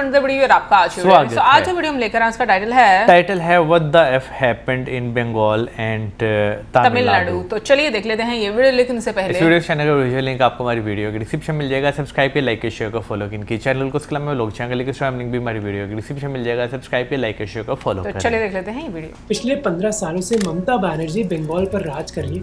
Another video और आपका आज जो वीडियो हम लेकर आए उसका टाइटल है what the F happened in Bengal and Tamil Nadu. तो चलिए देख लेते हैं ये वीडियो, लेकिन उससे पहले इस वीडियो चैनल का विजुअल लिंक आपको हमारी वीडियो के डिस्क्रिप्शन मिल जाएगा। सब्सक्राइब पे, लाइक, शेयर को फॉलो की चैनल को सलाम में लोग चैनल के स्वयं लिंक भी हमारी वीडियो के डिस्क्रिप्शन मिल जाएगा। सब्सक्राइब पे, लाइक, शेयर को फॉलो तो चलिए देख लेते हैं ये वीडियो। पिछले 15 सालों से ममता बनर्जी बंगाल पर राज कर रही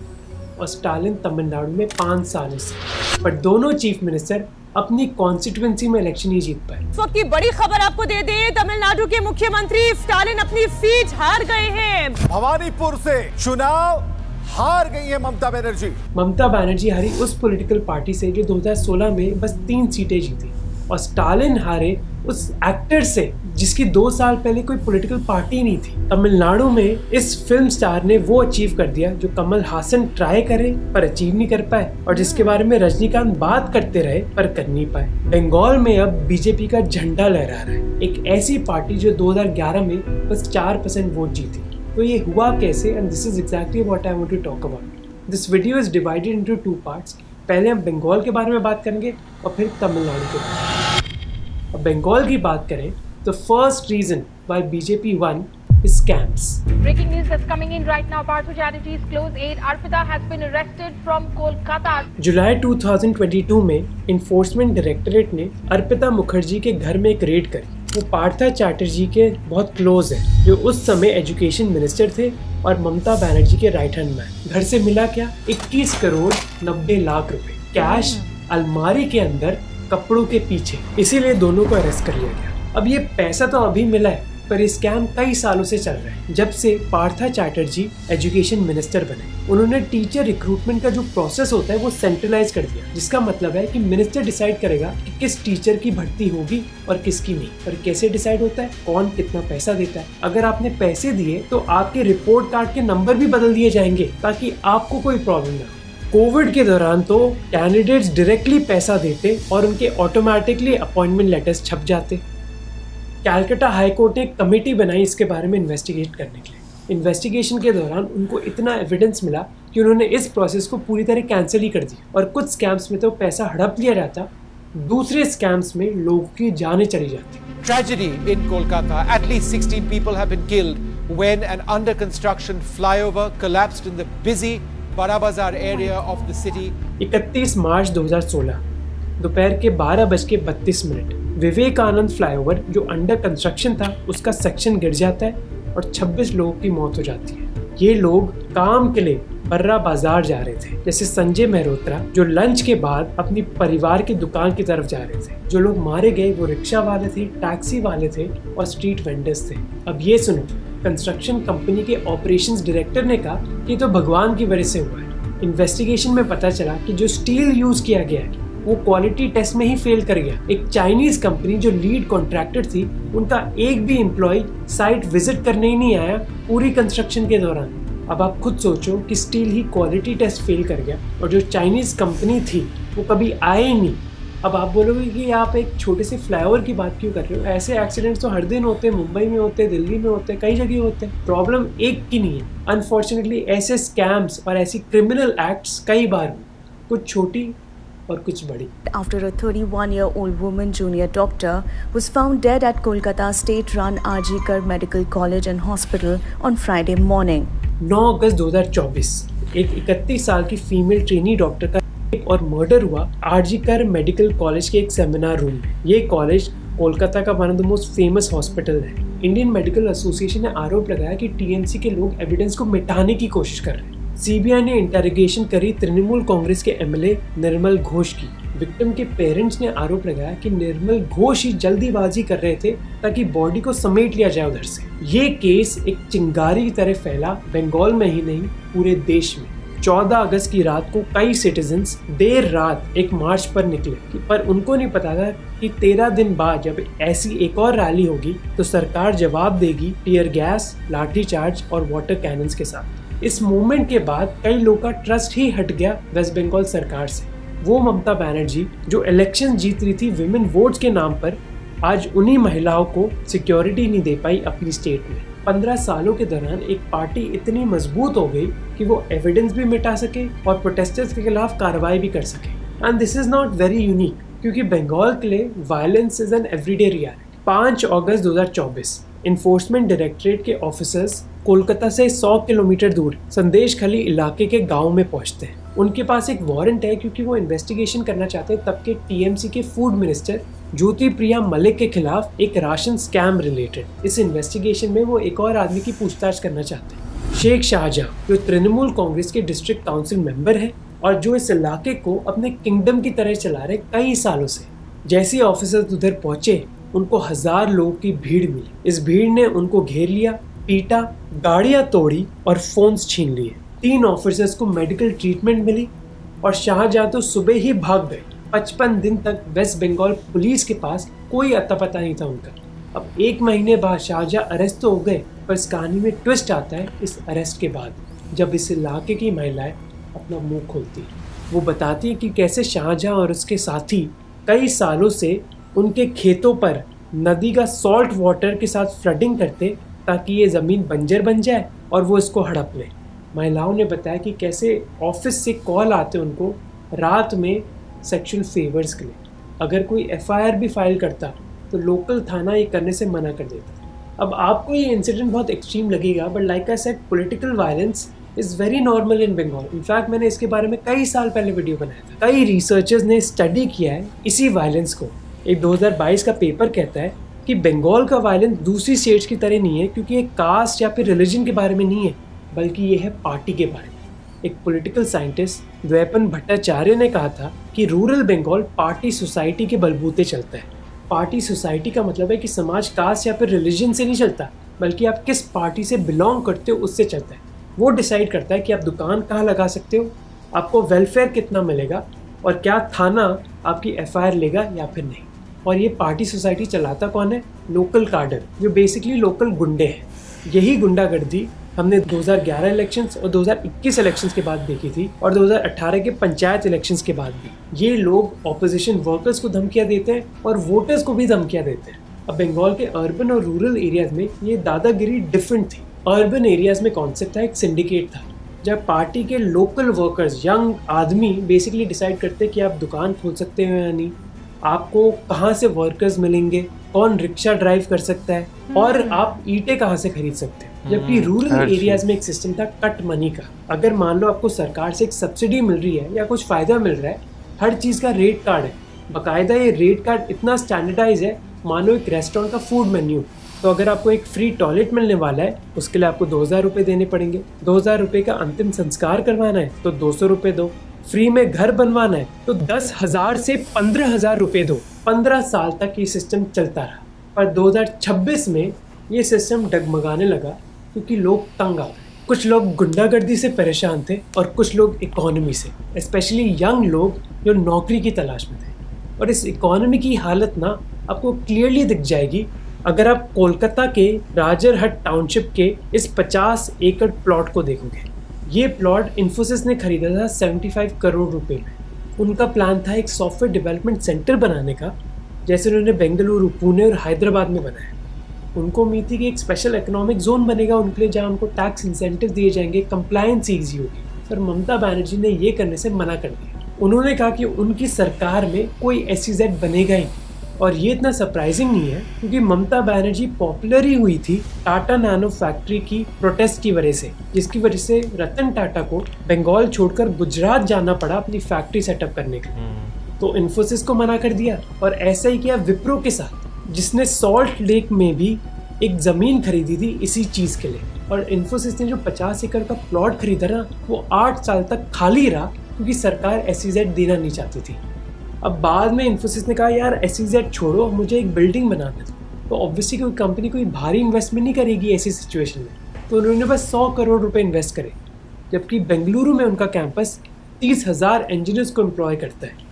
और स्टालिन तमिलनाडु में 5 सालों से, पर दोनों चीफ मिनिस्टर अपनी कॉन्स्टिट्यूएंसी में इलेक्शन ही जीत पाए। इस वक्त की बड़ी खबर आपको दे दे, तमिलनाडु के मुख्यमंत्री स्टालिन अपनी सीट हार गए हैं। भवानीपुर से चुनाव हार गई है ममता बनर्जी। ममता बनर्जी हारी उस पॉलिटिकल पार्टी से जो 2016 में बस 3 सीटें जीती, और स्टालिन हारे उस एक्टर से जिसकी 2 साल पहले कोई पॉलिटिकल पार्टी नहीं थी। तमिलनाडु में इस फिल्म स्टार ने वो अचीव कर दिया जो कमल हासन ट्राई करे पर अचीव नहीं कर पाए, और जिसके बारे में रजनीकांत बात करते रहे पर कर नहीं पाए। बंगाल में अब बीजेपी का झंडा लहरा रहा है, एक ऐसी पार्टी जो 2011 में बस 4% वोट जीती। तो ये हुआ कैसे? And this is exactly what I want to talk about. This video is divided into 2 parts. पहले हम बंगाल के बारे में बात करेंगे और फिर तमिलनाडु के बारे में। अब बंगाल की बात करें तो first reason why BJP won is scams. Breaking news that's coming in right now. Partha Chatterjee's close aide Arpita has been arrested from Kolkata. जुलाई 2022 में इन्फोर्समेंट डायरेक्टरेट ने अर्पिता मुखर्जी के घर में एक रेड करी। वो पार्था चैटर्जी के बहुत क्लोज है, जो उस समय एजुकेशन मिनिस्टर थे और ममता बनर्जी के राइट हैंड मैन। घर से मिला क्या? 21 करोड़ 90 लाख रुपए कैश अलमारी के अंदर कपड़ों के पीछे। इसीलिए दोनों को अरेस्ट कर लिया गया। अब ये पैसा तो अभी मिला है, पर ये स्कैम कई सालों से चल रहा है। जब से पार्था चैटर्जी एजुकेशन मिनिस्टर बने, उन्होंने टीचर रिक्रूटमेंट का जो प्रोसेस होता है वो सेंट्रलाइज कर दिया, जिसका मतलब है कि मिनिस्टर डिसाइड करेगा कि किस टीचर की भर्ती होगी और किसकी नहीं। और कैसे डिसाइड होता है? कौन कितना पैसा देता है। अगर आपने पैसे दिए तो आपके रिपोर्ट कार्ड के नंबर भी बदल दिए जाएंगे ताकि आपको कोई प्रॉब्लम ना हो। कोविड के दौरान तो कैंडिडेट्स डायरेक्टली पैसा देते और उनके ऑटोमेटिकली अपॉइंटमेंट लेटर्स छप जाते। कैलकाटा हाई कोर्ट ने एक कमेटी बनाई इसके बारे में इन्वेस्टिगेट करने के लिए। इन्वेस्टिगेशन के दौरान उनको इतना एविडेंस मिला कि उन्होंने इस प्रोसेस को पूरी तरह कैंसिल ही कर दिया। और कुछ स्कैम्स में तो पैसा हड़प लिया जाता, दूसरे स्कैम्स में लोगों की जानें चली जाती। Tragedy in Kolkata. At least 16 people have been killed when an under construction flyover collapsed in the busy Bara Bazaar area of the city. 31 मार्च 2016 दोपहर के 12:32 विवेकानंद फ्लाईओवर जो अंडर कंस्ट्रक्शन था उसका सेक्शन गिर जाता है और 26 लोगों की मौत हो जाती है। ये लोग काम के लिए बर्रा बाजार जा रहे थे, जैसे संजय मेहरोत्रा जो लंच के बाद अपनी परिवार की दुकान की तरफ जा रहे थे। जो लोग मारे गए वो रिक्शा वाले थे, टैक्सी वाले थे और स्ट्रीट वेंडर्स थे। अब ये सुनो, कंस्ट्रक्शन कंपनी के ऑपरेशंस डायरेक्टर ने कहा कि तो भगवान की वजह से हुआ है। इन्वेस्टिगेशन में पता चला कि जो स्टील यूज किया गया है वो क्वालिटी टेस्ट में ही फेल कर गया। एक चाइनीज कंपनी जो लीड कॉन्ट्रैक्टर थी, उनका एक भी एम्प्लॉय साइट विजिट करने ही नहीं आया पूरी कंस्ट्रक्शन के दौरान। अब आप खुद सोचो कि स्टील ही क्वालिटी टेस्ट फेल कर गया और जो चाइनीज कंपनी थी वो कभी आए ही नहीं। अब आप बोलोगे कि आप एक छोटे से फ्लाईओवर की बात क्यों कर रहे हो? ऐसे एक्सीडेंट्स तो हर दिन होते हैं, मुंबई में होते हैं, दिल्ली में होते हैं, कई जगह होते हैं। प्रॉब्लम एक की नहीं है। अनफॉर्चुनेटली ऐसे स्कैम्स और ऐसी क्रिमिनल एक्ट्स कई बार हुए, कुछ छोटी और कुछ बड़ी। After a 31-year-old woman junior doctor was found dead at Kolkata state-run RG Kar Medical College and Hospital on Friday morning. 9 अगस्त 2024 एक 31 साल की फीमेल ट्रेनी डॉक्टर का और मर्डर हुआ आरजी कर मेडिकल कॉलेज के एक सेमिनार रूम में। ये कॉलेज कोलकाता का one of the most famous hospital है। इंडियन मेडिकल एसोसिएशन ने आरोप लगाया कि टीएमसी के लोग एविडेंस को मिटाने की कोशिश कर रहे हैं। सीबीआई ने इंटेरोगेशन करी तृणमूल कांग्रेस के एमएलए निर्मल घोष की। विक्टिम के पेरेंट्स ने आरोप लगाया कि निर्मल घोष ही जल्दीबाजी कर रहे थे ताकि बॉडी को समेट लिया जाए उधर से। ये केस एक चिंगारी की तरह फैला, बंगाल में ही नहीं पूरे देश में। 14 अगस्त की रात को कई सिटीजन्स देर रात एक मार्च पर निकले, पर उनको नहीं पता था कि 13 दिन बाद जब ऐसी एक और रैली होगी तो सरकार जवाब देगी टीयर गैस, लाठीचार्ज और वाटर कैनन्स के साथ। इस मूवमेंट के बाद कई लोगों का ट्रस्ट ही हट गया वेस्ट बंगाल सरकार से। वो ममता बनर्जी जो इलेक्शन जीत रही थी विमेन वोट्स के नाम पर, आज उन्हीं महिलाओं को सिक्योरिटी नहीं दे पाई अपनी स्टेट में। 15 सालों के दौरान एक पार्टी इतनी मजबूत हो गई कि वो एविडेंस भी मिटा सके और प्रोटेस्टर्स के खिलाफ कार्रवाई भी कर सके। And this is not very unique, क्योंकि बंगाल के लिए violence is an everyday reality. 5 August 2024 enforcement directorate के ऑफिसर्स कोलकाता से 100 किलोमीटर दूर संदेशखाली इलाके के गांव में पहुंचते हैं। उनके पास एक वारंट है क्योंकि वो इन्वेस्टिगेशन करना चाहते हैं तब के टीएमसी के फूड मिनिस्टर ज्योति प्रिया मलिक के खिलाफ एक राशन स्कैम रिलेटेड। इस इन्वेस्टिगेशन में वो एक और आदमी की पूछताछ करना चाहते हैं, शेख शाहजहां, जो तृणमूल कांग्रेस के डिस्ट्रिक्ट काउंसिल मेंबर है और जो इस इलाके को अपने किंगडम की तरह चला रहे कई सालों से। जैसे ऑफिसर्स उधर पहुंचे उनको 1000 लोगों की भीड़ मिली। इस भीड़ ने उनको घेर लिया, पीटा, गाड़ियां तोड़ी और फोन्स छीन लिए। 3 ऑफिसर्स को मेडिकल ट्रीटमेंट मिली और शाहजहां तो सुबह ही भाग गए। 55 दिन तक वेस्ट बंगाल पुलिस के पास कोई अता पता नहीं था उनका। अब 1 महीने बाद शाहजहां अरेस्ट तो हो गए, पर इस कहानी में ट्विस्ट आता है इस अरेस्ट के बाद, जब इस इलाके की महिलाएं अपना मुंह खोलती है। वो बताती है कि कैसे शाहजहां और उसके साथी कई सालों से उनके खेतों पर नदी का सॉल्ट वाटर के साथ फ्लडिंग करते ताकि ये ज़मीन बंजर बन जाए और वो इसको हड़प लें। महिलाओं ने बताया कि कैसे ऑफिस से कॉल आते उनको रात में सेक्सुअल फेवर्स के लिए। अगर कोई एफआईआर भी फाइल करता तो लोकल थाना ये करने से मना कर देता। अब आपको ये इंसिडेंट बहुत एक्सट्रीम लगेगा, but like I said, political violence is very normal in Bengal. In fact मैंने इसके बारे में कई साल पहले वीडियो बनाया था। कई रिसर्चर्स ने स्टडी किया है इसी वायलेंस को। एक 2022 का पेपर कहता है कि बंगाल का वायलेंस दूसरी स्टेट्स की तरह नहीं है, क्योंकि एक कास्ट या फिर रिलीजन के बारे में नहीं है, बल्कि ये है पार्टी के बारे में। एक पॉलिटिकल साइंटिस्ट द्वैपन भट्टाचार्य ने कहा था कि रूरल बंगाल पार्टी सोसाइटी के बलबूते चलता है। पार्टी सोसाइटी का मतलब है कि समाज कास्ट या फिर रिलीजन से नहीं चलता, बल्कि आप किस पार्टी से बिलोंग करते हो उससे चलता है। वो डिसाइड करता है कि आप दुकान कहाँ लगा सकते हो, आपको वेलफेयर कितना मिलेगा और क्या थाना आपकी एफआईआर लेगा या फिर नहीं। और ये पार्टी सोसाइटी चलाता कौन है? लोकल कार्डर, जो बेसिकली लोकल गुंडे हैं। यही गुंडागर्दी हमने 2011 इलेक्शंस और 2021 इलेक्शंस के बाद देखी थी और 2018 के पंचायत इलेक्शंस के बाद भी। ये लोग ऑपोजिशन वर्कर्स को धमकियां देते हैं और वोटर्स को भी धमकियां देते हैं। अब बंगाल के अर्बन और रूरल एरियाज में ये दादागिरी डिफरेंट थी। अर्बन एरियाज में कॉन्सेप्ट था, एक सिंडिकेट था, जब पार्टी के लोकल वर्कर्स, यंग आदमी बेसिकली डिसाइड करते कि आप दुकान खोल सकते हो या नहीं, आपको कहाँ से वर्कर्स मिलेंगे, कौन रिक्शा ड्राइव कर सकता है और आप ईंटें कहाँ से खरीद सकते हैं। जबकि रूरल एरियाज में एक सिस्टम था कट मनी का। अगर मान लो आपको सरकार से एक सब्सिडी मिल रही है या कुछ फ़ायदा मिल रहा है, हर चीज़ का रेट कार्ड है बाकायदा। ये रेट कार्ड इतना स्टैंडर्डाइज है, मानो एक रेस्टोरेंट का फूड मेन्यू। तो अगर आपको एक फ्री टॉयलेट मिलने वाला है, उसके लिए आपको 2000 रुपये देने पड़ेंगे। 2000 रुपये का अंतिम संस्कार करवाना है तो 200 रुपये दो। फ्री में घर बनवाना है तो 10,000 से 15,000 रुपये दो। 15 साल तक ये सिस्टम चलता रहा, पर 2026 में ये सिस्टम डगमगाने लगा क्योंकि लोग तंग आ गए। कुछ लोग गुंडागर्दी से परेशान थे और कुछ लोग इकोनॉमी से, स्पेशली यंग लोग जो नौकरी की तलाश में थे। और इस इकोनॉमी की हालत ना आपको क्लियरली दिख जाएगी अगर आप कोलकाता के राजरहट टाउनशिप के इस 50 एकड़ प्लॉट को देखोगे। ये प्लॉट इन्फोसिस ने खरीदा था 75 करोड़ रुपए में। उनका प्लान था एक सॉफ्टवेयर डेवलपमेंट सेंटर बनाने का, जैसे उन्होंने बेंगलुरु, पुणे और हैदराबाद में बनाया। उनको उम्मीद थी कि एक स्पेशल इकोनॉमिक जोन बनेगा उनके लिए, जहाँ उनको टैक्स इंसेंटिव दिए जाएंगे, कंप्लायंस ईजी होगी। पर ममता बनर्जी ने ये करने से मना कर दिया। उन्होंने कहा कि उनकी सरकार में कोई SEZ बनेगा ही। और ये इतना सरप्राइजिंग नहीं है क्योंकि ममता बनर्जी पॉपुलर ही हुई थी टाटा नैनो फैक्ट्री की प्रोटेस्ट की वजह से, जिसकी वजह से रतन टाटा को बंगाल छोड़कर गुजरात जाना पड़ा अपनी फैक्ट्री सेटअप करने के लिए। तो इन्फोसिस को मना कर दिया और ऐसा ही किया विप्रो के साथ, जिसने सॉल्ट लेक में भी एक ज़मीन खरीदी थी इसी चीज़ के लिए। और इन्फोसिस ने जो 50 एकड़ का प्लॉट खरीदा ना, वो 8 साल तक खाली रहा क्योंकि सरकार SEZ देना नहीं चाहती थी। अब बाद में इन्फोसिस ने कहा यार SEZ छोड़ो, मुझे एक बिल्डिंग बनाने दो। तो ऑब्वियसली कोई कंपनी कोई भारी इन्वेस्टमेंट नहीं करेगी ऐसी सिचुएशन में, तो उन्होंने बस 100 करोड़ रुपए इन्वेस्ट करे। जबकि बेंगलुरु में उनका कैंपस 30,000 इंजीनियर्स को एम्प्लॉय करता है।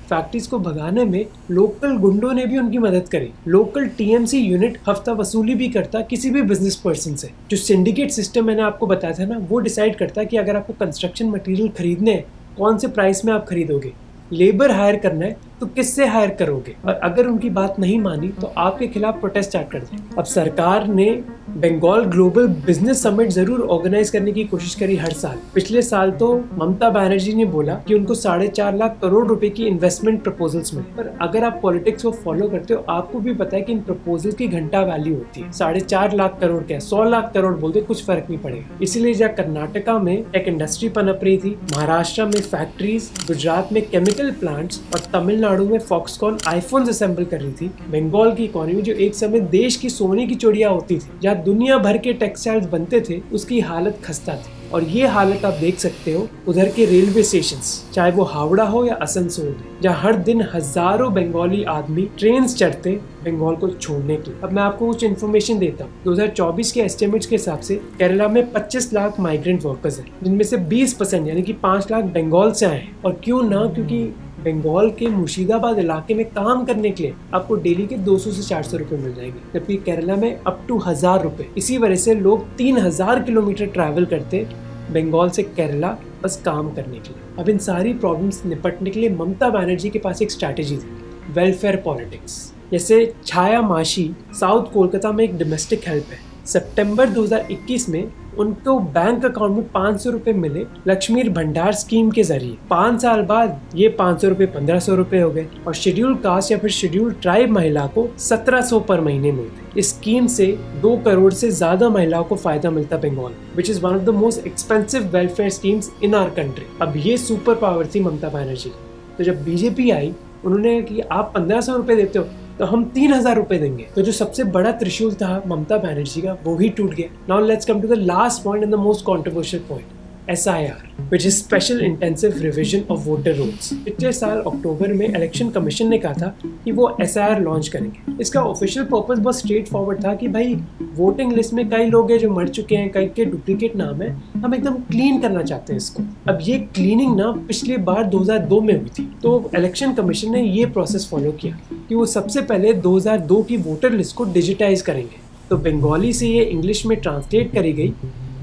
फैक्ट्रीज को भगाने में लोकल गुंडों ने भी उनकी मदद करी। लोकल TMC यूनिट हफ्ता वसूली भी करता किसी भी बिजनेस पर्सन से। जो सिंडिकेट सिस्टम मैंने आपको बताया था ना, वो डिसाइड करता कि अगर आपको कंस्ट्रक्शन मटेरियल खरीदने हैं, कौन से प्राइस में आप खरीदोगे, लेबर हायर करना है तो किससे हायर करोगे? और अगर उनकी बात नहीं मानी तो आपके खिलाफ प्रोटेस्ट स्टार्ट कर दें। अब सरकार ने बंगाल ग्लोबल बिजनेस समिट जरूर ऑर्गेनाइज करने की कोशिश करी हर साल। पिछले साल तो ममता बनर्जी ने बोला कि उनको 4.5 लाख करोड़ रुपए की इन्वेस्टमेंट प्रपोजल्स मिले। पर अगर आप पॉलिटिक्स को फॉलो करते हो, आपको भी पता है कि इन प्रपोजल की घंटा वैल्यू होती है। 4.5 लाख करोड़ क्या 100 लाख करोड़ बोल दे, कुछ फर्क नहीं पड़ेगा। इसीलिए जहाँ कर्नाटका में टेक इंडस्ट्री पनप रही थी, महाराष्ट्र में फैक्ट्रीज, गुजरात में केमिकल प्लांट्स और तमिलनाडु में फॉक्सकॉन आईफोन असेंबल कर रही थी, बंगाल की इकोनॉमी जो एक समय देश की सोने की चिड़िया होती थी, जहाँ दुनिया भर के टेक्सटाइल्स बनते थे, उसकी हालत खस्ता थी। और ये हालत आप देख सकते हो उधर के रेलवे स्टेशंस, चाहे वो हावड़ा हो या आसनसोल, जहाँ हर दिन हजारों बंगाली आदमी ट्रेन चढ़ते बंगाल को छोड़ने के। अब मैं आपको कुछ इन्फॉर्मेशन देता हूँ। 2024 के एस्टिमेट्स के हिसाब से केरला में 25 लाख माइग्रेंट वर्कर्स हैं, जिनमें से 20% यानी कि 5 लाख बंगाल से आए हैं। और क्यों ना, क्योंकि बंगाल के मुर्शिदाबाद इलाके में काम करने के लिए आपको डेली के 200 से 400 रुपए मिल जाएंगे, जबकि केरला में अप टू 1000 रुपए। इसी वजह से लोग 3000 किलोमीटर ट्रैवल करते बंगाल से केरला बस काम करने के लिए। अब इन सारी प्रॉब्लम्स निपटने के लिए ममता बनर्जी के पास एक स्ट्रैटेजी थी, वेलफेयर पॉलिटिक्स। जैसे छाया माशी साउथ कोलकाता में एक डोमेस्टिक हेल्प है। सितंबर 2021 में उनको बैंक अकाउंट में 500 रुपए मिले लक्ष्मी भंडार स्कीम के जरिए। 5 साल बाद ये 500 रुपए 1500 रुपए हो गए और शेड्यूल कास्ट या फिर शेड्यूल ट्राइब महिला को 1700 पर महीने मिलते। इस स्कीम से 2 करोड़ से ज्यादा महिलाओं को फायदा मिलता Bengal, which is one of the most expensive welfare schemes in our country. अब ये सुपर पावर थी ममता बनर्जी। तो जब बीजेपी आई, उन्होंने कि आप 1500 रुपए देते हो तो हम 3000 रुपए देंगे। तो जो सबसे बड़ा त्रिशूल था ममता बनर्जी का, वो ही टूट गया। Now let's come to the last point and the most controversial point, SIR, which is Special Intensive Revision of Voter Rolls। पिछले साल अक्टूबर में इलेक्शन कमीशन ने कहा था कि वो SIR लॉन्च करेंगे। इसका ऑफिशियल पर्पस बहुत स्ट्रेट फॉरवर्ड था कि भाई वोटिंग लिस्ट में कई लोग हैं जो मर चुके हैं, कई के डुप्लीकेट नाम है, हम एकदम क्लीन करना चाहते हैं इसको। अब ये क्लीनिंग ना पिछली बार 2002 में हुई थी, तो इलेक्शन कमीशन ने ये प्रोसेस फॉलो किया कि वो सबसे पहले 2002 की वोटर लिस्ट को डिजिटाइज करेंगे। तो बंगाली से ये इंग्लिश में ट्रांसलेट करी गई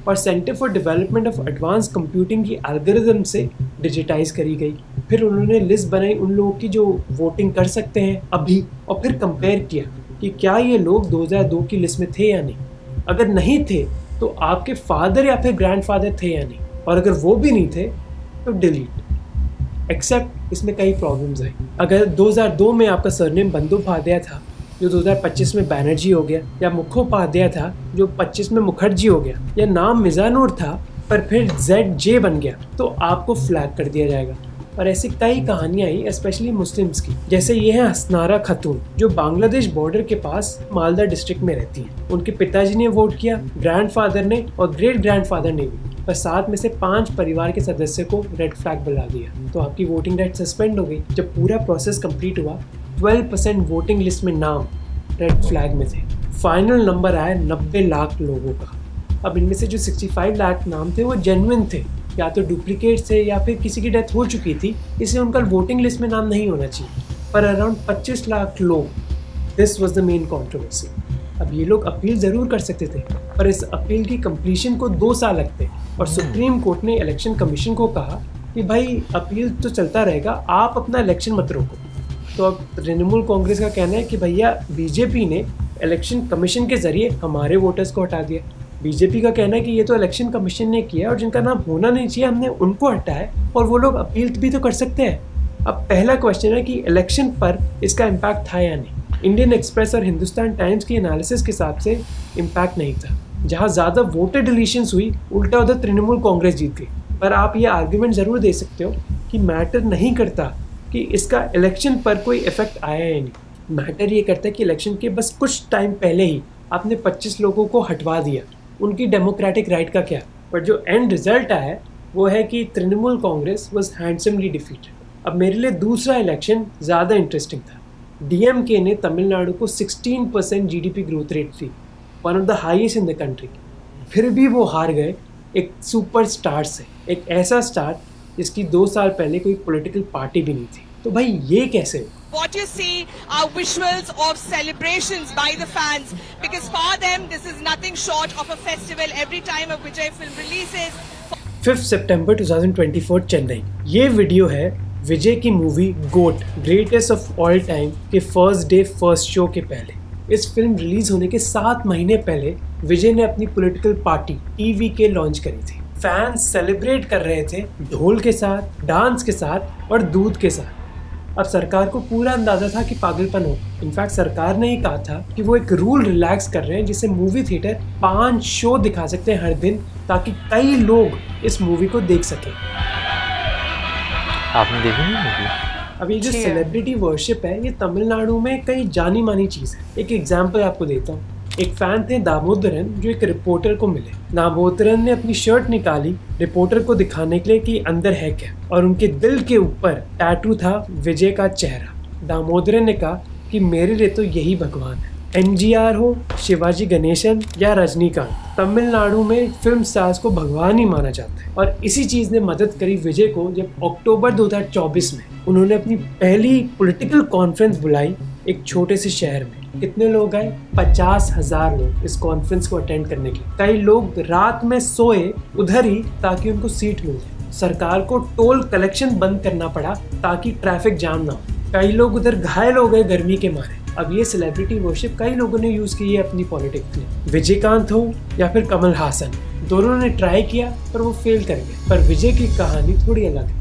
और centre for development of advance computing की एल्गोरिथम से डिजिटाइज करी गई। फिर उन्होंने लिस्ट बनाई उन लोगों की जो वोटिंग कर सकते हैं अभी, और फिर कंपेयर किया कि क्या ये लोग 2002 की लिस्ट में थे या नहीं। अगर नहीं थे तो आपके फादर या फिर ग्रैंडफादर थे या नहीं, और अगर वो भी नहीं थे तो डिलीट। एक्सेप्ट इसमें कई प्रॉब्लम्स हैं। अगर 2002 में आपका सरनेम बंदोपाध्याय था जो 2025 में बैनर्जी हो गया, या मुखोपाध्याय था जो 25 में मुखर्जी हो गया, या नाम मिजानूर था पर फिर ZJ बन गया, तो आपको फ्लैग कर दिया जाएगा। और ऐसी कई कहानियां आई स्पेशली मुस्लिम्स की। जैसे ये है हसनारा खातून जो बांग्लादेश बॉर्डर के पास मालदा डिस्ट्रिक्ट में रहती है। उनके पिताजी ने वोट किया, ग्रैंडफादर ने और ग्रेट ग्रैंडफादर ने भी, पर 7 में से 5 परिवार के सदस्य को रेड फ्लैग बुला दिया, तो आपकी वोटिंग राइट सस्पेंड हो गई। जब पूरा प्रोसेस कंप्लीट हुआ 12% वोटिंग लिस्ट में नाम रेड फ्लैग में थे। फाइनल नंबर आया 90 लाख लोगों का। अब इनमें से जो 65 लाख नाम थे वो जेन्युइन थे, या तो डुप्लीकेट थे या फिर किसी की डेथ हो चुकी थी, इसलिए उनका वोटिंग लिस्ट में नाम नहीं होना चाहिए। पर अराउंड 25 लाख लोग, this was the main controversy. अब ये लोग अपील ज़रूर कर सकते थे, पर इस अपील की कंप्लीशन को 2 साल लगते, और सुप्रीम कोर्ट ने इलेक्शन कमीशन को कहा कि भाई अपील तो चलता रहेगा, आप अपना इलेक्शन मत रोको। तो अब तृणमूल कांग्रेस का कहना है कि भैया बीजेपी ने इलेक्शन कमीशन के जरिए हमारे वोटर्स को हटा दिया। बीजेपी का कहना है कि ये तो इलेक्शन कमीशन ने किया और जिनका नाम होना नहीं चाहिए हमने उनको हटाया, और वो लोग अपील भी तो कर सकते हैं। अब पहला क्वेश्चन है कि इलेक्शन पर इसका इम्पैक्ट था या नहीं। इंडियन एक्सप्रेस और हिंदुस्तान टाइम्स की एनालिसिस के हिसाब से इम्पैक्ट नहीं था। जहाँ ज़्यादा वोटर डिलीशंस हुई, उल्टा उधर तृणमूल कांग्रेस जीत गई। पर आप ये आर्ग्यूमेंट ज़रूर दे सकते हो कि मैटर नहीं करता कि इसका इलेक्शन पर कोई इफेक्ट आया या नहीं। मैटर ये करता है कि इलेक्शन के बस कुछ टाइम पहले ही आपने 25 लोगों को हटवा दिया, उनकी डेमोक्रेटिक राइट का क्या। पर जो एंड रिजल्ट आया वो है कि Trinamool Congress was handsomely defeated. अब मेरे लिए दूसरा इलेक्शन ज़्यादा इंटरेस्टिंग था। DMK ने तमिलनाडु को 16% GDP ग्रोथ रेट थी, one of the highest in the country. फिर भी वो हार गए एक सुपर स्टार से, एक ऐसा स्टार जिसकी 2 साल पहले कोई पॉलिटिकल पार्टी भी नहीं थी। तो भाई ये कैसे हो? What you see are visuals of celebrations by the fans, because for them this is nothing short of a festival every time a Vijay film releases. 5 सितंबर 2024 चेन्नई। ये वीडियो है विजय की movie GOAT greatest of all time के first day first show के पहले। इस film release होने के 7 महीने पहले विजय ने अपनी पॉलिटिकल पार्टी TVK लॉन्च करी थी। फैंस सेलिब्रेट कर रहे थे ढोल के साथ, डांस के साथ और दूध के साथ। अब सरकार को पूरा अंदाजा था कि पागलपन हो। इनफैक्ट सरकार ने ही कहा था कि वो एक रूल रिलैक्स कर रहे हैं जिससे मूवी थिएटर 5 शो दिखा सकते हैं हर दिन, ताकि कई लोग इस मूवी को देख सकें। आपने देखी नहीं मूवी? अब ये जो सेलिब्रिटी वर्शिप है ये तमिलनाडु में कई जानी मानी चीज़ है। एक एग्जांपल आपको देता हूँ। एक फैन थे दामोदरन जो एक रिपोर्टर को मिले। दामोदरन ने अपनी शर्ट निकाली रिपोर्टर को दिखाने के लिए कि अंदर है क्या, और उनके दिल के ऊपर टैटू था विजय का चेहरा। दामोदरन ने कहा कि मेरे लिए तो यही भगवान है। MGR हो, शिवाजी गणेशन या रजनीकांत, तमिलनाडु में फिल्म स्टार्स को भगवान ही माना जाता है। और इसी चीज़ ने मदद करी विजय को जब अक्टूबर 2024 में उन्होंने अपनी पहली पॉलिटिकल कॉन्फ्रेंस बुलाई एक छोटे से शहर में। कितने लोग आए? 50,000 लोग इस कॉन्फ्रेंस को अटेंड करने के लिए। कई लोग रात में सोए उधर ही ताकि उनको सीट मिल जाए। सरकार को टोल कलेक्शन बंद करना पड़ा ताकि ट्रैफिक जाम ना हो। कई लोग उधर घायल हो गए गर्मी के मारे। अब ये सेलिब्रिटी वर्शिप कई लोगों ने यूज की है अपनी पॉलिटिक्स में। विजयकांत हो या फिर कमल हासन, दोनों ने ट्राई किया पर वो फेल कर गए। पर विजय की कहानी थोड़ी अलग है।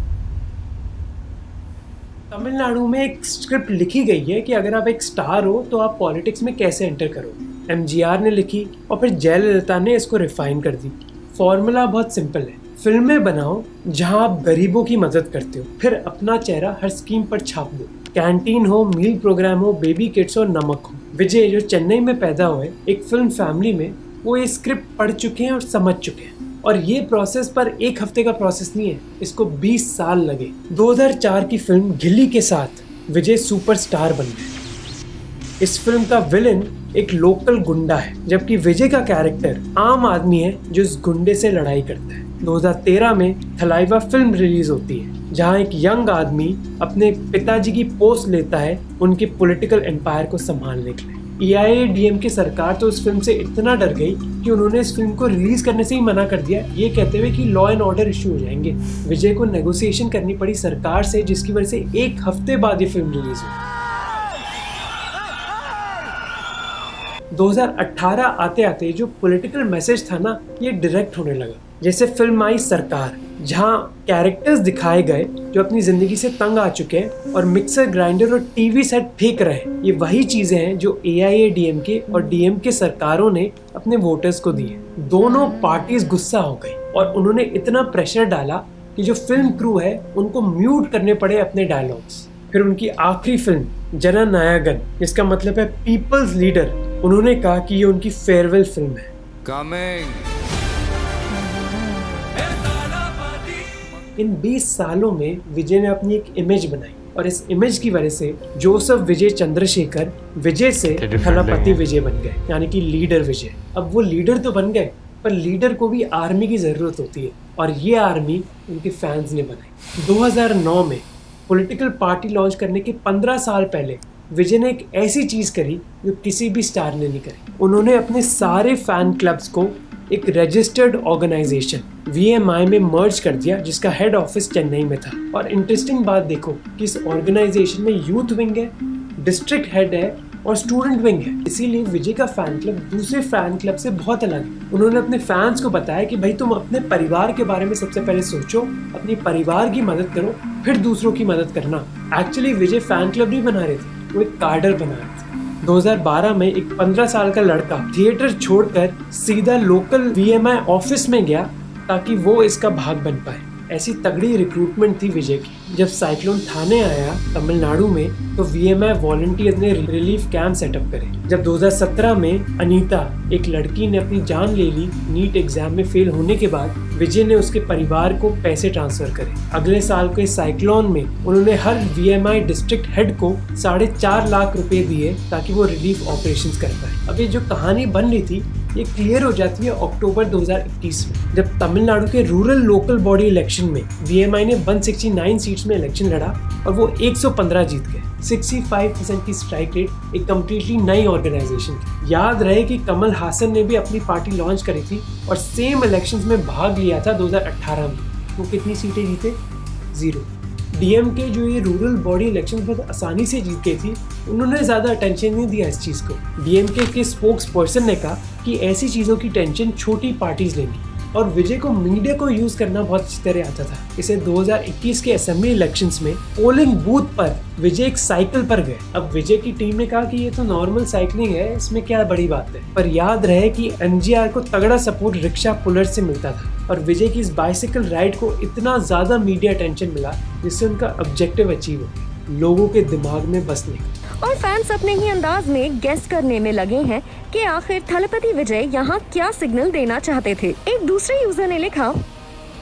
तमिलनाडु में एक स्क्रिप्ट लिखी गई है कि अगर आप एक स्टार हो तो आप पॉलिटिक्स में कैसे एंटर करो। MGR ने लिखी और फिर जयललिता ने इसको रिफाइन कर दी। फॉर्मूला बहुत सिंपल है, फिल्में बनाओ जहां आप गरीबों की मदद करते हो, फिर अपना चेहरा हर स्कीम पर छाप दो। कैंटीन हो, मील प्रोग्राम हो, बेबी किड्स हो, नमक हो। विजय जो चेन्नई में पैदा हुए एक फिल्म फैमिली में, वो ये स्क्रिप्ट पढ़ चुके हैं और समझ चुके हैं। और ये प्रोसेस पर एक हफ्ते का प्रोसेस नहीं है, इसको 20 साल लगे। 2004 की फिल्म गिल्ली के साथ विजय सुपरस्टार बन गए। इस फिल्म का विलेन एक लोकल गुंडा है, जबकि विजय का कैरेक्टर आम आदमी है जो इस गुंडे से लड़ाई करता है। 2013 में थलाइवा फिल्म रिलीज होती है, जहां एक यंग आदमी अपने पिताजी की पोस्ट लेता है उनके पॉलिटिकल एम्पायर को संभालने के लिए। AIADMK सरकार तो इस फिल्म से इतना डर गई कि उन्होंने इस फिल्म को रिलीज करने से ही मना कर दिया, ये कहते हुए कि लॉ एंड ऑर्डर इशू हो जाएंगे। विजय को नेगोशिएशन करनी पड़ी सरकार से, जिसकी वजह से 1 हफ्ते बाद ये फिल्म रिलीज हुई। 2018 आते आते जो पॉलिटिकल मैसेज था ना, ये डायरेक्ट होने लगा। जैसे फिल्म आई सरकार, जहां कैरेक्टर्स दिखाए गए जो अपनी जिंदगी से तंग आ चुके हैं और मिक्सर ग्राइंडर और टीवी सेट फेंक रहे हैं। ये वही चीजें हैं जो AIADMK और DMK सरकारों ने अपने वोटर्स को दी है। दोनों पार्टीज गुस्सा हो गई और उन्होंने इतना प्रेशर डाला कि जो फिल्म क्रू है उनको म्यूट करने पड़े अपने डायलॉग्स। फिर उनकी आखिरी फिल्म जननायकन, जिसका मतलब है पीपल्स लीडर, उन्होंने कहा कि ये उनकी फेयरवेल फिल्म है। इन 20 सालों में विजय ने अपनी एक इमेज बनाई और इस इमेज की वजह से जोसेफ विजय चंद्रशेखर विजय से थलापति विजय बन गए, यानी कि लीडर विजय। अब वो लीडर तो बन गए, पर लीडर को भी आर्मी की ज़रूरत होती है और ये आर्मी उनके फैंस ने बनाई। 2009 में पॉलिटिकल पार्टी लॉन्च करने के 15 साल पहले विजय ने एक ऐसी चीज़ करी जो किसी भी स्टार ने नहीं करी। उन्होंने अपने सारे फैन क्लब्स को एक रजिस्टर्ड ऑर्गेनाइजेशन VMI में मर्ज कर दिया, जिसका हेड ऑफिस चेन्नई में था। और इंटरेस्टिंग बात देखो कि इस ऑर्गेनाइजेशन में यूथ विंग है, डिस्ट्रिक्ट हेड है और स्टूडेंट विंग है। इसीलिए विजय का फैन क्लब दूसरे फैन क्लब से बहुत अलग है। उन्होंने अपने फैंस को बताया कि भाई तुम अपने परिवार के बारे में सबसे पहले सोचो, अपने परिवार की मदद करो, फिर दूसरों की मदद करना। एक्चुअली विजय फैन क्लब नहीं बना रहे थे, वो एक कार्डर बना रहे थे। 2012 में एक 15 साल का लड़का थिएटर छोड़कर सीधा लोकल VMI ऑफिस में गया ताकि वो इसका भाग बन पाए। ऐसी तगड़ी रिक्रूटमेंट थी विजय की। जब साइक्लोन थाने आया तमिलनाडु में, तो VMI वॉलंटियर्स ने रिलीफ कैंप सेटअप करे। जब 2017 में अनीता, एक लड़की ने अपनी जान ले ली नीट एग्जाम में फेल होने के बाद, विजय ने उसके परिवार को पैसे ट्रांसफर करे। अगले साल के साइक्लोन में उन्होंने हर VMI डिस्ट्रिक्ट हेड को 4.5 लाख रुपए दिए ताकि वो रिलीफ ऑपरेशंस कर पाए। अब ये जो कहानी बन रही थी ये क्लियर हो जाती है अक्टूबर 2021 में, जब तमिलनाडु के रूरल लोकल बॉडी इलेक्शन में VMI ने 169 सीट्स में इलेक्शन लड़ा और वो 115 जीत गए। 65% की स्ट्राइक रेट, एक कम्प्लीटली नई ऑर्गेनाइजेशन थी। याद रहे कि कमल हासन ने भी अपनी पार्टी लॉन्च करी थी और सेम इलेक्शंस में भाग लिया था 2018 में। वो कितनी सीटें जीते? 0। डीएमके जो ये रूरल बॉडी इलेक्शन बहुत आसानी से जीत गई थी, उन्होंने ज़्यादा अटेंशन नहीं दिया इस चीज़ को। डीएमके के स्पोक्स पर्सन ने कहा कि ऐसी चीज़ों की टेंशन छोटी पार्टीज लेंगी, और विजय को मीडिया को यूज करना बहुत अच्छी तरह आता था। इसे 2021 के असेंबली इलेक्शंस में पोलिंग बूथ पर विजय एक साइकिल पर गए। अब विजय की टीम ने कहा कि ये तो नॉर्मल साइकिलिंग है, इसमें क्या बड़ी बात है, पर याद रहे कि एमजीआर को तगड़ा सपोर्ट रिक्शा पुलर्स से मिलता था, और विजय की इस बाइसिकल राइड को इतना ज्यादा मीडिया अटेंशन मिला जिससे उनका ऑब्जेक्टिव अचीव हो, लोगों के दिमाग में बसने का। और फैंस अपने ही अंदाज में गेस करने में लगे हैं कि आखिर थलपति विजय यहाँ क्या सिग्नल देना चाहते थे। एक दूसरे यूजर ने लिखा,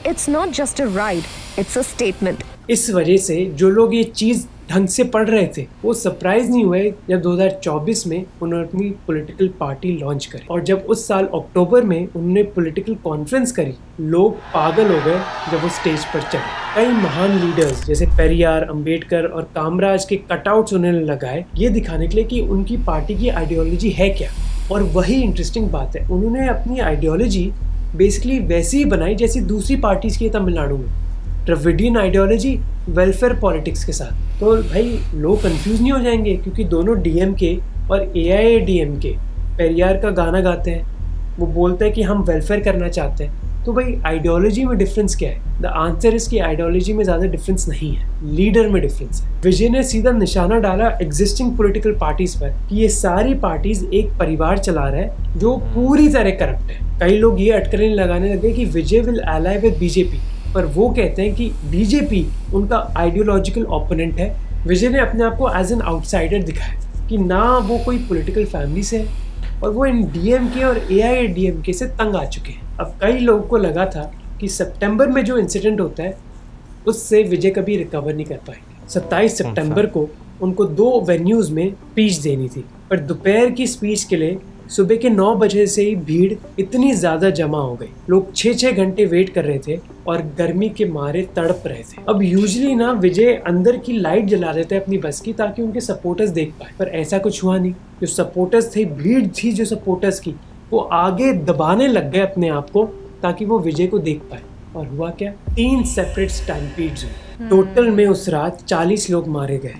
it's not just a ride, it's a statement. इस वजह से जो लोग ये चीज ढंग से पढ़ रहे थे वो सरप्राइज नहीं हुए जब 2024 में उन्होंने अपनी पॉलिटिकल पार्टी लॉन्च करी, और जब उस साल अक्टूबर में उन्होंने पॉलिटिकल कॉन्फ्रेंस करी, लोग पागल हो गए जब वो स्टेज पर चढ़े। कई महान लीडर्स जैसे पेरियार, अंबेडकर और कामराज के कटआउट्स उन्होंने लगाए, ये दिखाने के लिए कि उनकी पार्टी की आइडियोलॉजी है क्या। और वही इंटरेस्टिंग बात है, उन्होंने अपनी आइडियोलॉजी बेसिकली वैसी ही बनाई जैसी दूसरी पार्टीज की तमिलनाडु में, द्रविडियन आइडियोलॉजी वेलफेयर पॉलिटिक्स के साथ। तो भाई लोग कंफ्यूज नहीं हो जाएंगे, क्योंकि दोनों डीएमके और एआईएडीएमके पेरियार का गाना गाते हैं, वो बोलते हैं कि हम वेलफेयर करना चाहते हैं। तो भाई आइडियोलॉजी में डिफरेंस क्या है? द आंसर इज कि आइडियोलॉजी में ज़्यादा डिफरेंस नहीं है, लीडर में डिफरेंस है। विजय ने सीधा निशाना डाला एग्जिस्टिंग पॉलिटिकल पार्टीज पर कि ये सारी पार्टीज एक परिवार चला रहा है जो पूरी तरह करप्ट है। कई लोग ये अटकलें लगाने लगे कि विजय विल अलाइ विद बीजेपी, पर वो कहते हैं कि बीजेपी उनका आइडियोलॉजिकल ओपोनेंट है। विजय ने अपने आप को एज एन आउटसाइडर दिखाया कि ना वो कोई पॉलिटिकल फैमिली से है, और वो इन डीएमके और एआईएडीएमके से तंग आ चुके हैं। अब कई लोगों को लगा था कि सितंबर में जो इंसिडेंट होता है उससे विजय कभी रिकवर नहीं कर पाएंगे। 27 सितंबर को उनको 2 वेन्यूज़ में स्पीच देनी थी, पर दोपहर की स्पीच के लिए सुबह के 9 बजे से ही भीड़ इतनी ज़्यादा जमा हो गई। लोग 6-6 घंटे वेट कर रहे थे और गर्मी के मारे तड़प रहे थे। अब यूजुअली ना विजय अंदर की लाइट जला देते हैं अपनी बस की, ताकि उनके सपोर्टर्स देख पाए, पर ऐसा कुछ हुआ नहीं। जो सपोर्टर्स थे, भीड़ थी जो सपोर्टर्स की, वो आगे दबाने लग गए अपने आप को ताकि वो विजय को देख पाए। और हुआ क्या? 3 सेपरेट स्टैम्पीड्स हुए। टोटल में उस रात 40 लोग मारे गए।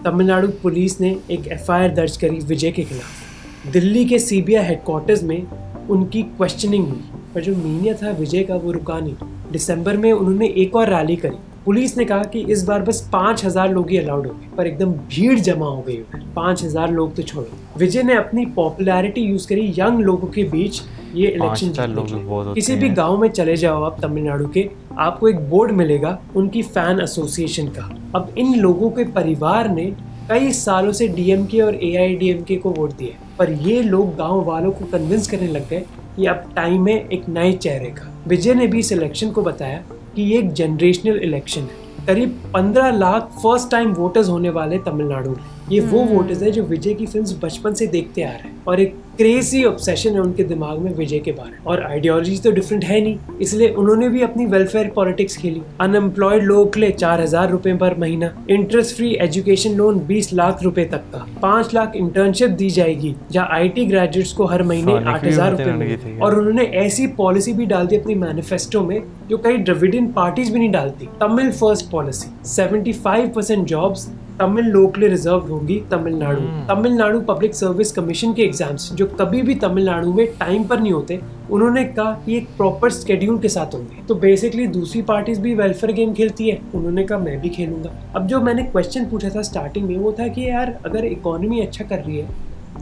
तमिलनाडु पुलिस ने एक एफआईआर दर्ज करी विजय के खिलाफ। दिल्ली के सीबीआई हेडक्वार्टर्स में उनकी क्वेश्चनिंग हुई, पर जो मीनिया था विजय का वो रुका नहीं। दिसंबर में उन्होंने एक और रैली करी। पुलिस ने कहा कि इस बार बस 5000 लोग ही अलाउड होंगे, पर एकदम भीड़ जमा हो गई। 5000 लोग तो छोड़ो। विजय ने अपनी पॉपुलैरिटी यूज करी यंग लोगों के बीच ये इलेक्शन जीतने। किसी भी गांव में चले जाओ आप तमिलनाडु के, आपको एक बोर्ड मिलेगा उनकी फैन एसोसिएशन का। अब इन लोगों के परिवार ने कई सालों से डीएमके और एआईडीएमके को वोट दिया, पर ये लोग गांव वालों को कन्विंस करने लग गए कि अब टाइम है एक नए चेहरे का। विजय ने भी इस इलेक्शन को बताया कि ये एक जनरेशनल इलेक्शन है। करीब 15 लाख फर्स्ट टाइम वोटर्स होने वाले तमिलनाडु में। ये वो वोटर्स हैं जो विजय की फिल्म्स बचपन से देखते आ रहे हैं, और एक क्रेजी ऑब्सेशन है उनके दिमाग में विजय के बारे में। और आइडियोलॉजी तो डिफरेंट है नहीं, इसलिए उन्होंने भी अपनी वेलफेयर पॉलिटिक्स खेली। अनएम्प्लॉयड लोगों के लिए 4000 रुपए पर महीना, interest free education loan 20 lakh रुपए तक का, 5 लाख इंटर्नशिप दी जाएगी, जहाँ IT ग्रेजुएट्स को हर महीने 8000 रुपए मिलेंगे। और उन्होंने ऐसी पॉलिसी भी डाल दी अपनी मैनिफेस्टो में जो कई द्रविडियन पार्टीज भी नहीं डालती। Tamil first policy, 75% jobs Tamil लोगों के लिए रिजर्व होंगी Tamil Nadu. Tamil Nadu public service commission के एग्जाम्स जो कभी भी तमिलनाडु में टाइम पर नहीं होते, उन्होंने कहा कि एक प्रॉपर स्केड्यूल के साथ होंगे। तो बेसिकली दूसरी पार्टीज भी वेलफेयर गेम खेलती है, उन्होंने कहा मैं भी खेलूंगा। अब जो मैंने क्वेश्चन पूछा था स्टार्टिंग में वो था कि यार अगर इकोनॉमी अच्छा कर रही है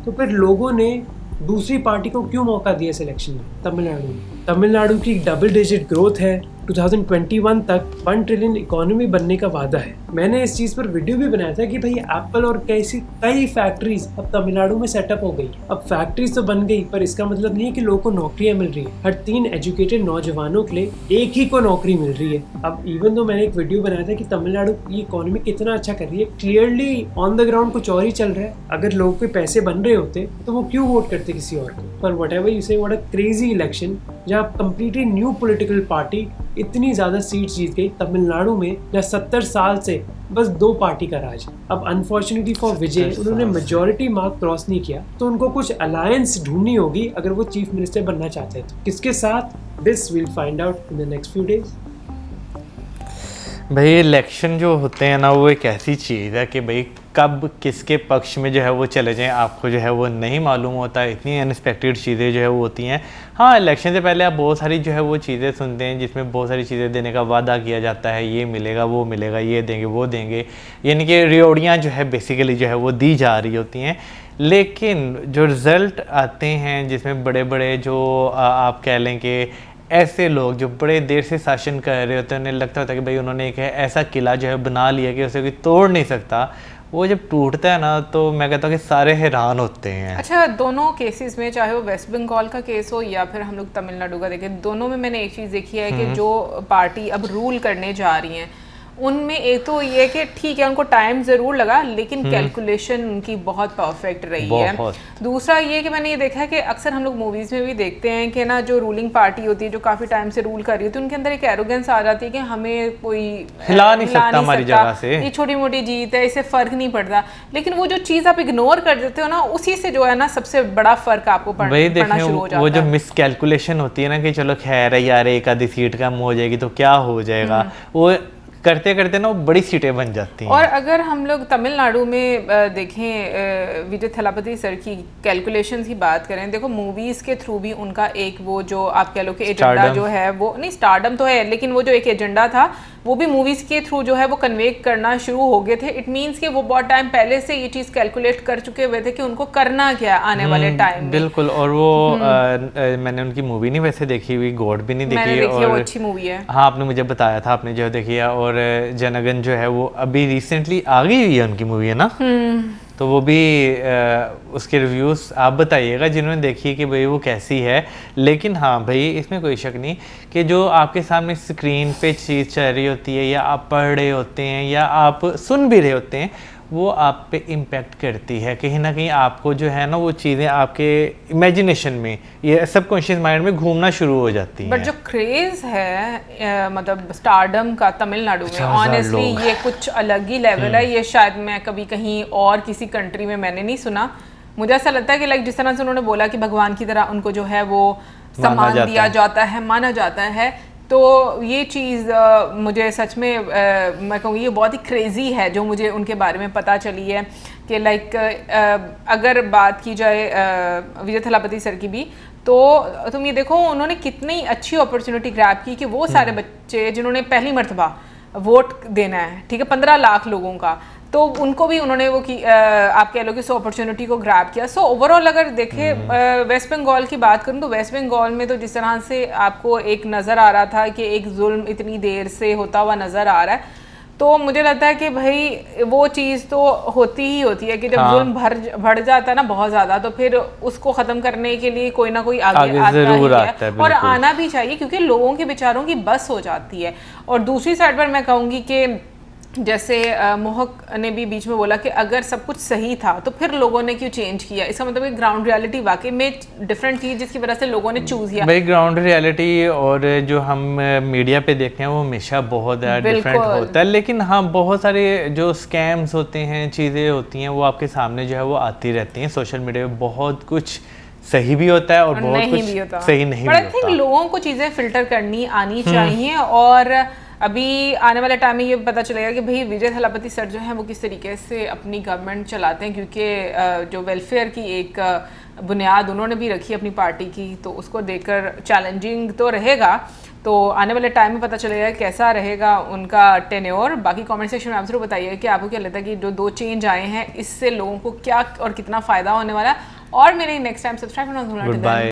तो फिर लोगों ने दूसरी पार्टी को क्यों मौका दिया सिलेक्शन में? तमिलनाडु की डबल डिजिट ग्रोथ है, 2021 तक 1 ट्रिलियन इकोनॉमी बनने का वादा है। मैंने इस चीज़ पर वीडियो भी बनाया था कि भाई एप्पल और कई फैक्ट्रीज अब तमिलनाडु में सेटअप हो गई। अब फैक्ट्रीज तो बन गई, पर इसका मतलब नहीं है कि लोगों को नौकरियां मिल रही है। हर 3 एजुकेटेड नौजवानों के लिए एक ही को नौकरी मिल रही है। अब इवन दो मैंने एक वीडियो बनाया था कि तमिलनाडु की इकोनॉमी कितना अच्छा कर रही है, क्लियरली ऑन द ग्राउंड कुछ और ही चल रहा है। अगर लोगों के पैसे बन रहे होते तो वो क्यों वोट करते किसी और को? पर वट एवर यू से, व्हाट अ क्रेजी इलेक्शन, जहाँ कंप्लीटली न्यू पॉलिटिकल पार्टी इतनी ज्यादा सीट्स जीत गई तमिलनाडु में, जहाँ 70 साल से बस 2 पार्टी का राज। अब अनफॉर्चुनेटली फॉर विजय, उन्होंने मेजॉरिटी मार्क क्रॉस नहीं किया, तो उनको कुछ अलायंस ढूंढनी होगी अगर वो चीफ मिनिस्टर बनना चाहते हैं। तो किसके साथ? This will find out in the next few days. भाई इलेक्शन जो होते हैं ना वो एक ऐसी चीज़ है कि भाई कब किसके पक्ष में जो है वो चले जाएं आपको जो है वो नहीं मालूम होता। इतनी अनएक्सपेक्टेड चीज़ें जो है वो होती हैं। हाँ, इलेक्शन से पहले आप बहुत सारी जो है वो चीज़ें सुनते हैं जिसमें बहुत सारी चीज़ें देने का वादा किया जाता है, ये मिलेगा वो मिलेगा, ये देंगे वो देंगे, यानी कि रियोड़ियाँ जो है बेसिकली जो है वो दी जा रही होती हैं। लेकिन जो रिज़ल्ट आते हैं जिसमें बड़े बड़े जो आप कह लें कि ऐसे लोग जो बड़े देर से शासन कर रहे होते हैं, उन्हें लगता होता है कि भाई उन्होंने एक ऐसा किला जो है बना लिया कि उसे कोई तोड़ नहीं सकता। वो जब टूटता है ना तो मैं कहता हूँ कि सारे हैरान होते हैं। अच्छा, दोनों केसेस में चाहे वो वेस्ट बंगाल का केस हो या फिर हम लोग तमिलनाडु का देखें, दोनों में मैंने एक चीज़ देखी है कि जो पार्टी अब रूल करने जा रही हैं उनमें एक तो ये कि ठीक है उनको टाइम ज़रूर लगा लेकिन कैलकुलेशन उनकी बहुत परफेक्ट रही है। दूसरा ये कि मैंने ये देखा है कि अक्सर हम लोग मूवीज़ में भी देखते हैं कि ना जो रूलिंग पार्टी होती है जो काफ़ी टाइम से रूल कर रही होती है उनके अंदर एक एरोगेंस आ जाती है कि हमें कोई हिला नहीं सकता हमारी जगह से, ये छोटी मोटी जीत है, इससे फ़र्क नहीं पड़ता। लेकिन वो जो चीज़ आप इग्नोर कर देते हो ना उसी से जो है ना सबसे बड़ा फ़र्क आपको पड़ना शुरू हो जाता है। वो जो मिस कैलकुलेशन होती है ना कि चलो खैर है यार एक आधी सीट कम हो जाएगी तो क्या हो जाएगा, वो करते करते ना वो बड़ी सीटें बन जाती हैं। और अगर हम लोग तमिलनाडु में देखें विजय थलापति सर की कैलकुलेशंस की बात करें, देखो मूवीज़ के थ्रू भी उनका एक वो जो आप कह लो कि एजेंडा जो है वो नहीं, स्टारडम तो है लेकिन वो जो एक एजेंडा था वो भी मूवीज़ के थ्रू जो है वो कन्वे करना शुरू हो गए थे। इट मीन्स कि वो बहुत टाइम पहले से ये चीज़ कैलकुलेट कर चुके हुए थे कि उनको करना क्या आने वाले टाइम में। बिल्कुल। और वो मैंने उनकी मूवी नहीं वैसे देखी हुई, गॉड भी नहीं देखी, और वो अच्छी मूवी है। हाँ, आपने मुझे बताया था, आपने जो देखी है। और जनगण जो है वो अभी रिसेंटली आ गई हुई है उनकी मूवी है ना, तो वो भी उसके रिव्यूज़ आप बताइएगा जिन्होंने देखी है कि भाई वो कैसी है। लेकिन हाँ भाई इसमें कोई शक नहीं कि जो आपके सामने स्क्रीन पे चीज़ चल रही होती है या आप पढ़ रहे होते हैं या आप सुन भी रहे होते हैं वो आप पे इम्पेक्ट करती है कहीं ना कहीं। आपको जो है ना वो चीज़ें आपके इमेजिनेशन में ये सबकॉन्शियस माइंड में घूमना शुरू हो जाती हैं। बट जो क्रेज़ है मतलब स्टारडम का तमिलनाडु में, ऑनेस्टली ये कुछ अलग ही लेवल है। ये शायद मैं कभी कहीं और किसी कंट्री में मैंने नहीं सुना। मुझे ऐसा लगता है कि लाइक जिस तरह से उन्होंने बोला कि भगवान की तरह उनको जो है वो सम्मान दिया जाता है, माना जाता है, तो ये चीज़ मुझे सच में मैं कहूँगी ये बहुत ही क्रेज़ी है जो मुझे उनके बारे में पता चली है कि लाइक अगर बात की जाए विजय थलापति सर की भी, तो तुम ये देखो उन्होंने कितनी अच्छी अपॉर्चुनिटी ग्रैब की कि वो सारे बच्चे जिन्होंने पहली मर्तबा वोट देना है, ठीक है, 15 लाख लोगों का, तो उनको भी उन्होंने वो की आप कह लो कि सो अपॉर्चुनिटी को ग्रैब किया। सो ओवरऑल अगर देखें वेस्ट बंगाल की बात करूं तो वेस्ट बंगाल में तो जिस तरह से आपको एक नज़र आ रहा था कि एक जुल्म इतनी देर से होता हुआ नज़र आ रहा है, तो मुझे लगता है कि भाई वो चीज़ तो होती ही होती है कि जब जुल्म बढ़ जाता है ना बहुत ज़्यादा, तो फिर उसको ख़त्म करने के लिए कोई ना कोई आगे आता है और आना भी चाहिए क्योंकि लोगों के बेचारों की बस हो जाती है। और दूसरी साइड पर मैं कहूँगी कि जैसे मोहक ने भी बीच में बोला कि अगर सब कुछ सही था तो फिर लोगों ने क्यों चेंज किया। इसका मतलब कि ग्राउंड रियलिटी वाकई में डिफरेंट थी जिसकी वजह से लोगों ने चूज किया। भाई ग्राउंड रियलिटी और जो हम मीडिया पे देखते हैं वो हमेशा बहुत डिफरेंट होता है, लेकिन हाँ बहुत सारे जो स्कैम्स होते हैं, चीज़ें होती हैं वो आपके सामने जो है वो आती रहती हैं। सोशल मीडिया पे बहुत कुछ सही भी होता है और बहुत कुछ सही नहीं भी होता। आई थिंक लोगों को चीज़ें फिल्टर करनी आनी चाहिए और अभी आने वाले टाइम में ये पता चलेगा कि भाई विजय थलापति सर जो हैं वो किस तरीके से अपनी गवर्नमेंट चलाते हैं, क्योंकि जो वेलफेयर की एक बुनियाद उन्होंने भी रखी अपनी पार्टी की, तो उसको देखकर चैलेंजिंग तो रहेगा। तो आने वाले टाइम में पता चलेगा कैसा रहेगा उनका टेन्योर। बाकी कमेंट सेक्शन में आप जरूर बताइए कि आपको क्या लगता है कि जो 2 चेंज आए हैं इससे लोगों को क्या और कितना फ़ायदा होने वाला है। और मेरे नेक्स्ट टाइम सब्सक्राइब करना भूलना।